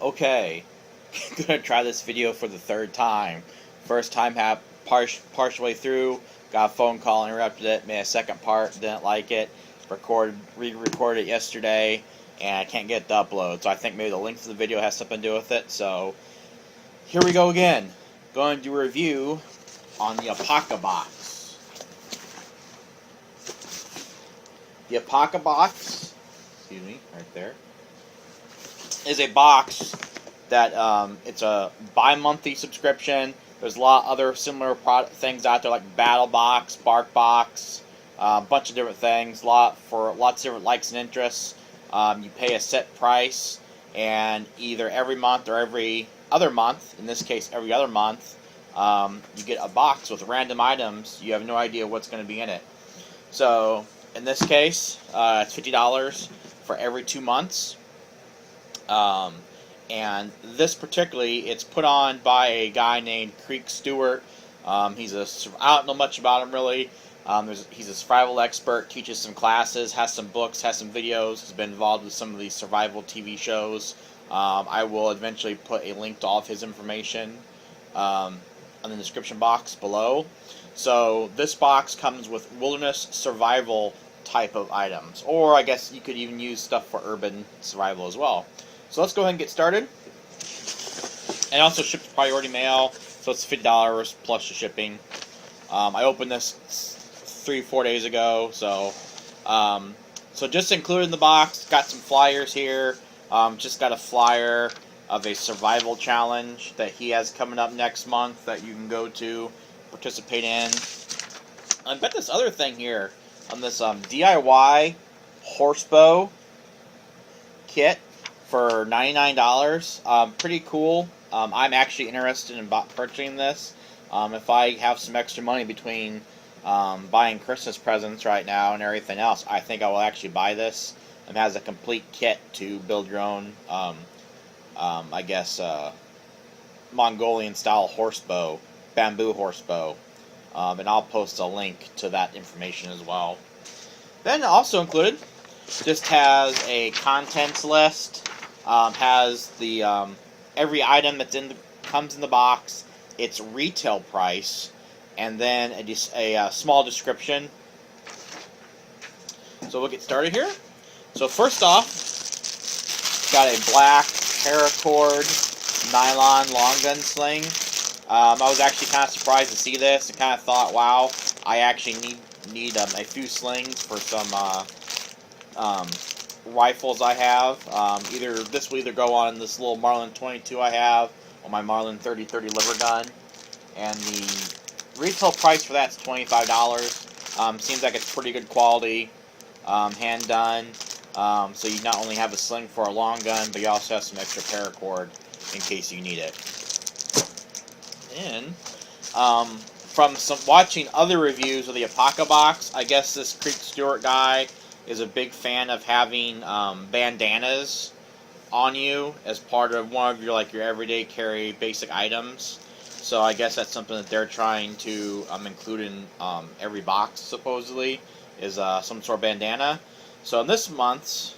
Okay, gonna try this video for the third time. First time partial way through, got a phone call, interrupted it, made a second part, didn't like it, re-recorded it yesterday, and I can't get it to upload. So I think maybe the length of the video has something to do with it. So here we go again. Going to do a review on the Apocabox. The Apocabox, excuse me, right there, is a box that it's a bi-monthly subscription. There's a lot of other similar things out there like Battle Box, Bark Box, a bunch of different things. For lots of different likes and interests. You pay a set price, and either every month or every other month, in this case every other month, you get a box with random items. You have no idea what's going to be in it. So in this case, it's $50 for every 2 months. And this particularly, it's put on by a guy named Creek Stewart. I don't know much about him really. He's a survival expert, teaches some classes, has some books, has some videos, has been involved with some of these survival TV shows. I will eventually put a link to all of his information in the description box below. So this box comes with wilderness survival type of items, or I guess you could even use stuff for urban survival as well. So let's go ahead and get started. And also shipped priority mail, so it's $50 plus the shipping. I opened this 3-4 days ago, so just included in the box, got some flyers here. Just got a flyer of a survival challenge that he has coming up next month that you can go to participate in. I bet this other thing here on this DIY horsebow kit for $99. Pretty cool. I'm actually interested in purchasing this. If I have some extra money between buying Christmas presents right now and everything else, I think I will actually buy this. It has a complete kit to build your own, I guess, Mongolian-style horsebow, bamboo horsebow. And I'll post a link to that information as well. Then also included, just has a contents list. Has the every item that's comes in the box, its retail price, and then a small description. So we'll get started here. So first off, got a black paracord nylon long gun sling. I was actually kind of surprised to see this and kind of thought, wow, I actually need a few slings for some rifles I have. This will either go on this little Marlin 22 I have, or my Marlin 30-30 liver gun. And the retail price for that's $25. Seems like it's pretty good quality, hand done. So you not only have a sling for a long gun, but you also have some extra paracord in case you need it. And from watching other reviews of the Apocabox, I guess this Creek Stewart guy is a big fan of having bandanas on you as part of one of your everyday carry basic items. So I guess that's something that they're trying to include in every box, supposedly, is some sort of bandana. So in this month's,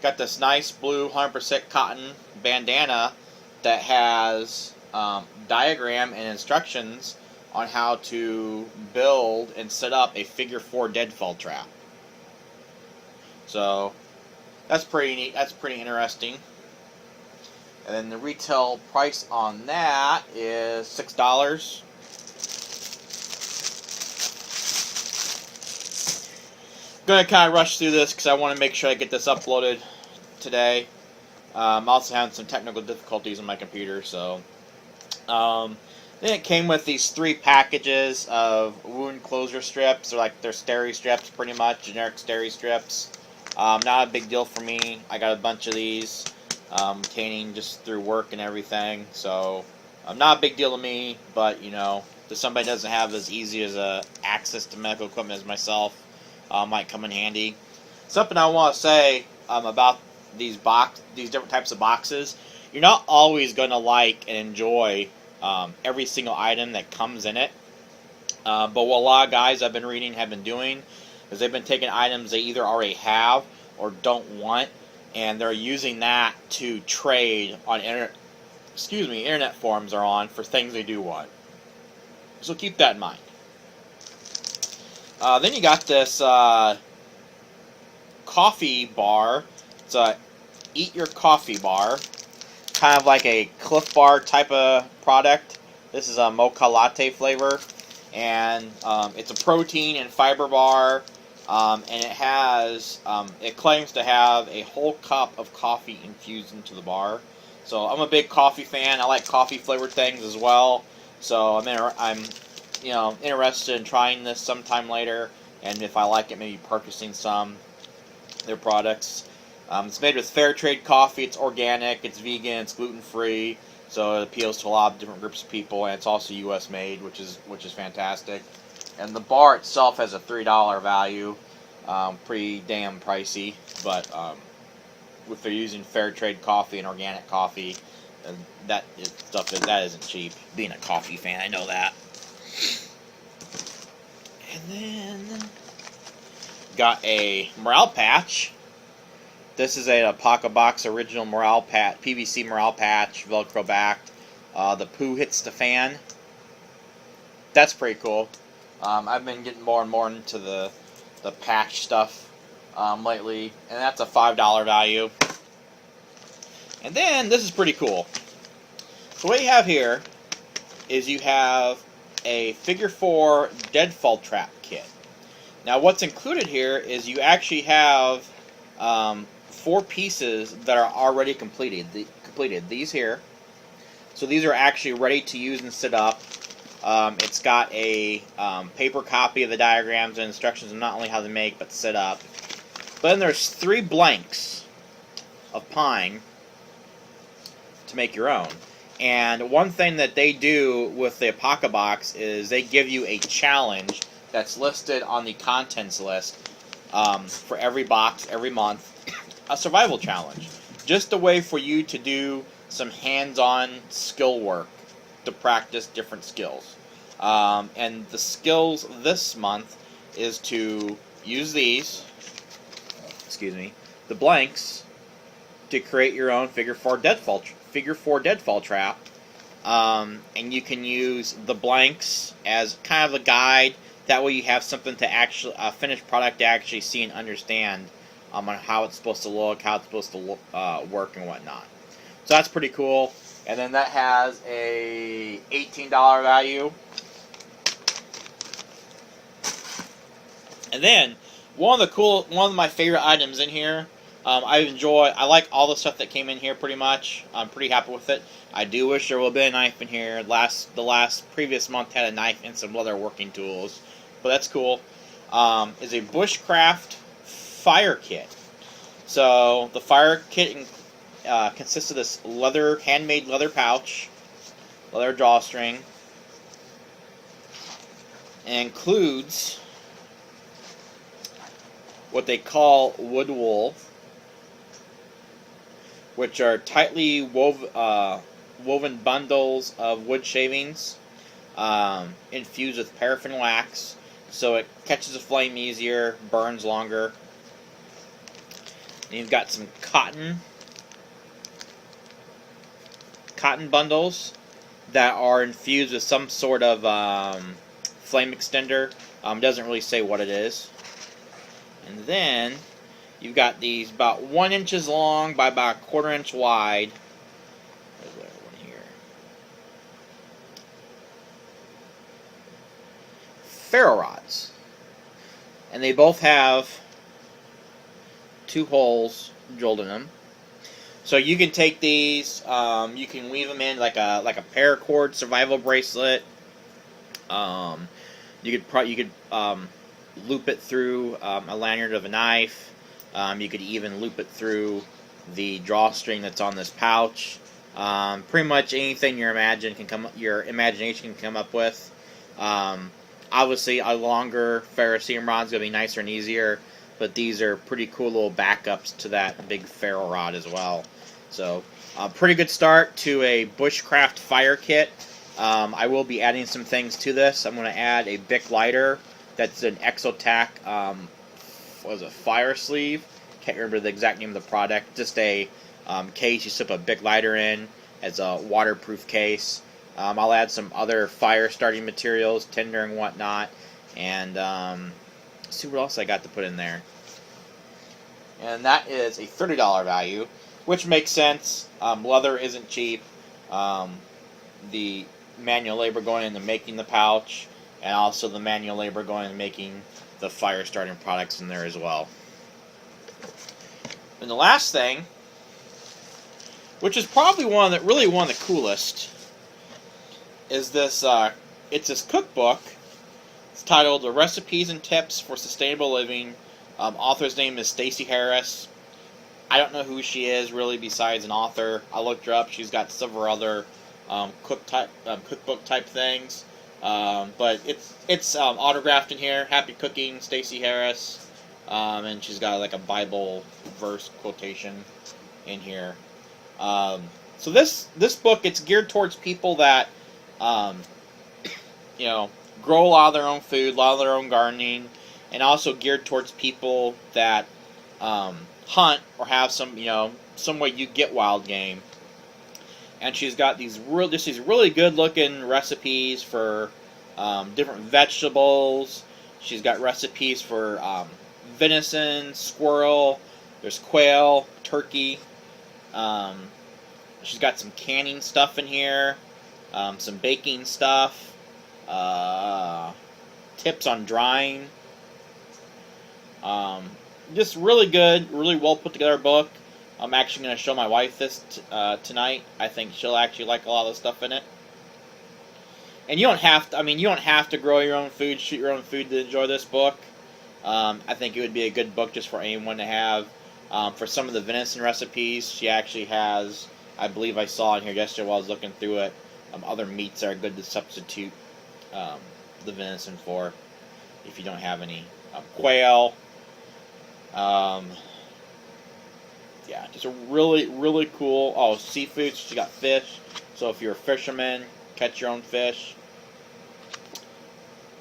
got this nice blue 100% cotton bandana that has diagram and instructions on how to build and set up a figure 4 deadfall trap. So that's pretty neat. That's pretty interesting. And then the retail price on that is $6. Gonna kind of rush through this because I want to make sure I get this uploaded today. I'm also having some technical difficulties on my computer, so. Then it came with these 3 packages of wound closure strips. They're steri strips, pretty much, generic steri strips. Not a big deal for me. I got a bunch of these, obtaining just through work and everything. So, not a big deal to me, but, you know, if somebody doesn't have as easy as access to medical equipment as myself, might come in handy. Something I want to say about these different types of boxes, you're not always going to like and enjoy every single item that comes in it. But what a lot of guys I've been reading have been doing is they've been taking items they either already have or don't want and they're using that to trade on internet forums are on for things they do want. So keep that in mind. Then you got this coffee bar. It's a Eat Your Coffee bar, kind of like a Cliff Bar type of product. This is a mocha latte flavor, and it's a protein and fiber bar, and it claims to have a whole cup of coffee infused into the bar. So I'm a big coffee fan. I like coffee flavored things as well. So I'm interested in trying this sometime later, and if I like it, maybe purchasing some of their products. It's made with fair trade coffee. It's organic. It's vegan. It's gluten free. So it appeals to a lot of different groups of people, and it's also U.S. made, which is fantastic. And the bar itself has a $3 value, pretty damn pricey. But if they're using fair trade coffee and organic coffee, that isn't cheap. Being a coffee fan, I know that. And then got a morale patch. This is a Apocabox original morale patch, PVC morale patch, Velcro backed. The poo hits the fan. That's pretty cool. I've been getting more and more into the patch stuff lately, and that's a $5 value. And then this is pretty cool. So what you have here is you have a figure 4 Deadfall trap kit. Now what's included here is you actually have 4 pieces that are already completed. These here. So these are actually ready to use and set up. It's got a paper copy of the diagrams and instructions on not only how to make, but set up. But then there's 3 blanks of pine to make your own. And one thing that they do with the Apocabox is they give you a challenge that's listed on the contents list for every box, every month. A survival challenge. Just a way for you to do some hands-on skill work to practice different skills. And the skills this month is to use these, the blanks, to create your own figure 4 deadfall trap. And you can use the blanks as kind of a guide. That way you have something to actually, a finished product to actually see and understand on how it's supposed to look, how it's supposed to work, and whatnot. So that's pretty cool. And then that has a $18 value. And then one of my favorite items in here. I like all the stuff that came in here pretty much. I'm pretty happy with it. I do wish there would have been a knife in here. The previous month had a knife and some leather working tools, but that's cool. Is a Bushcraft Fire Kit. So the fire kit consists of this handmade leather pouch, leather drawstring, and includes what they call wood wool, which are tightly woven bundles of wood shavings infused with paraffin wax, so it catches a flame easier, burns longer. And you've got some cotton bundles that are infused with some sort of flame extender. Doesn't really say what it is. And then you've got these about 1 inch long by about a 1/4 inch wide. Where's the other one here? Ferro rods. And they both have 2 holes drilled in them. So you can take these, you can weave them in like a paracord survival bracelet. You could loop it through a lanyard of a knife. You could even loop it through the drawstring that's on this pouch. Pretty much anything your imagination can come up with. Obviously, a longer ferrocerium rod is going to be nicer and easier, but these are pretty cool little backups to that big ferro rod as well. So, pretty good start to a Bushcraft Fire Kit. I will be adding some things to this. I'm going to add a Bic lighter. That's an Exotac, fire sleeve, Can't remember the exact name of the product. Just a case you slip a big lighter in as a waterproof case. I'll add some other fire starting materials, tinder and whatnot, and see what else I got to put in there. And that is a $30 value, which makes sense. Leather isn't cheap. The manual labor going into making the pouch, and also the manual labor going into making the fire starting products in there as well. And the last thing, which is probably one of the coolest, is this. It's this cookbook. It's titled "The Recipes and Tips for Sustainable Living." Author's name is Stacey Harris. I don't know who she is really, besides an author. I looked her up. She's got several other cookbook type things, but it's autographed in here. Happy cooking, Stacey Harris, and she's got like a Bible verse quotation in here. So this book, it's geared towards people that grow a lot of their own food, a lot of their own gardening, and also geared towards people that hunt or have some way you get wild game. And she's got these really good looking recipes for different vegetables. She's got recipes for venison, squirrel. There's quail, turkey. She's got some canning stuff in here, some baking stuff, tips on drying. Just really good, really well put together book. I'm actually going to show my wife this tonight. I think she'll actually like a lot of the stuff in it. And you don't have to grow your own food, shoot your own food to enjoy this book. I think it would be a good book just for anyone to have. For some of the venison recipes, she actually has, I believe I saw in here yesterday while I was looking through it, other meats that are good to substitute the venison for if you don't have any. Quail. Yeah, just a really cool. Oh, seafood. She got fish. So if you're a fisherman, catch your own fish.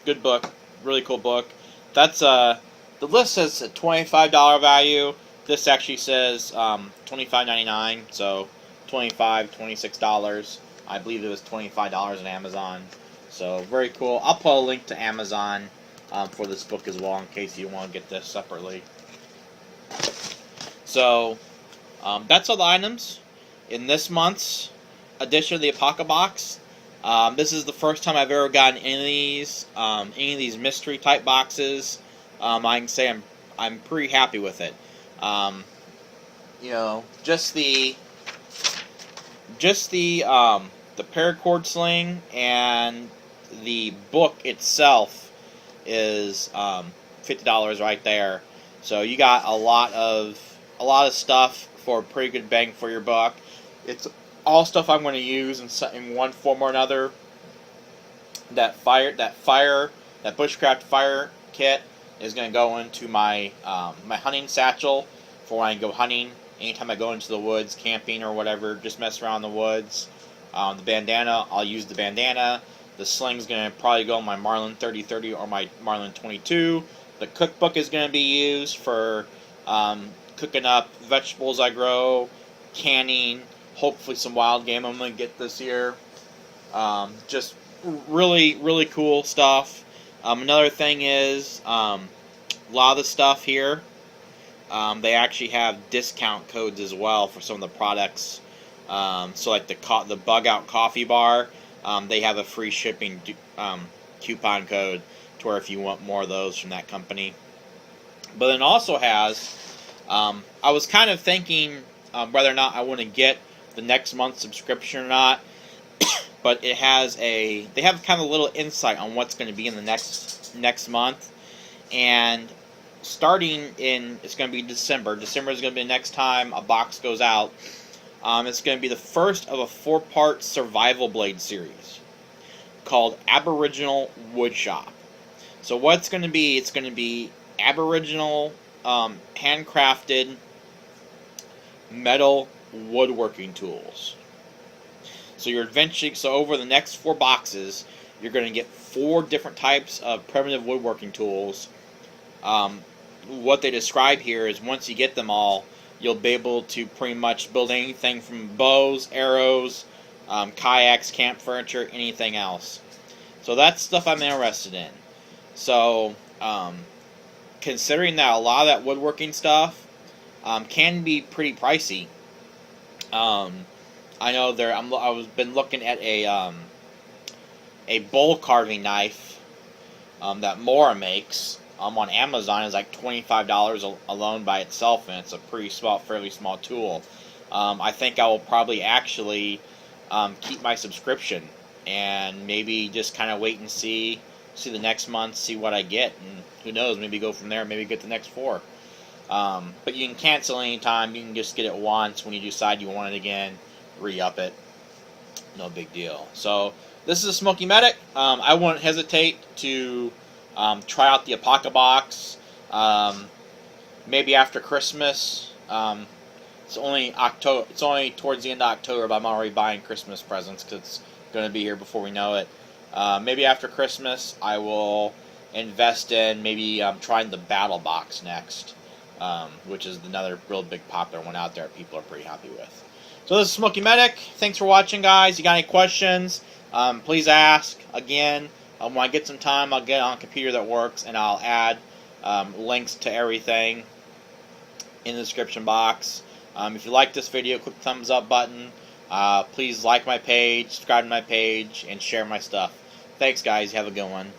Good book. Really cool book. That's the list says a $25 value. This actually says $25.99. So $26. I believe it was $25 on Amazon. So very cool. I'll put a link to Amazon for this book as well in case you want to get this separately. So that's all the items in this month's edition of the Apocabox. This is the first time I've ever gotten any of these mystery type boxes. I can say I'm pretty happy with it. Just the paracord sling and the book itself is $50 right there. So you got a lot of stuff for a pretty good bang for your buck. It's all stuff I'm going to use in one form or another. That Bushcraft Fire Kit is going to go into my my hunting satchel for when I go hunting. Anytime I go into the woods, camping or whatever, just mess around in the woods. The bandana, I'll use the bandana. The sling's going to probably go on my Marlin 3030 or my Marlin 22. The cookbook is going to be used for cooking up vegetables I grow, canning, hopefully some wild game I'm going to get this year. Just really cool stuff. Another thing is a lot of the stuff here, they actually have discount codes as well for some of the products. So like the Bug Out Coffee Bar, they have a free shipping coupon code to where if you want more of those from that company. But it also has, I was kind of thinking whether or not I want to get the next month's subscription or not. But they have kind of a little insight on what's going to be in the next month. And starting it's going to be December. December is going to be the next time a box goes out. It's going to be the first of a 4-part survival blade series called Aboriginal Woodshop. So what's going to be? It's going to be Aboriginal handcrafted metal woodworking tools. So over the next 4 boxes, you're going to get 4 different types of primitive woodworking tools. what they describe here is once you get them all, you'll be able to pretty much build anything from bows, arrows, kayaks, camp furniture, anything else. So that's stuff I'm interested in. So, considering that a lot of that woodworking stuff can be pretty pricey, I know I've been looking at a bowl carving knife that Mora makes on Amazon. Is like $25 alone by itself, and it's a pretty small, fairly small tool. I think I will probably actually keep my subscription and maybe just kind of wait and see the next month, see what I get, and who knows, maybe go from there, maybe get the next 4. But you can cancel anytime. You can just get it once. When you decide you want it again, re-up it. No big deal. So this is a Smoky Medic. I wouldn't hesitate to try out the Apocabox. Maybe after Christmas. It's only October. It's only towards the end of October, but I'm already buying Christmas presents because it's going to be here before we know it. Maybe after Christmas, I will invest in maybe trying the Battle Box next, which is another real big popular one out there people are pretty happy with. So this is Smoky Medic. Thanks for watching, guys. You got any questions, please ask. Again, when I get some time, I'll get on a computer that works, and I'll add links to everything in the description box. If you like this video, click the thumbs up button. Please like my page, subscribe to my page, and share my stuff. Thanks, guys. Have a good one.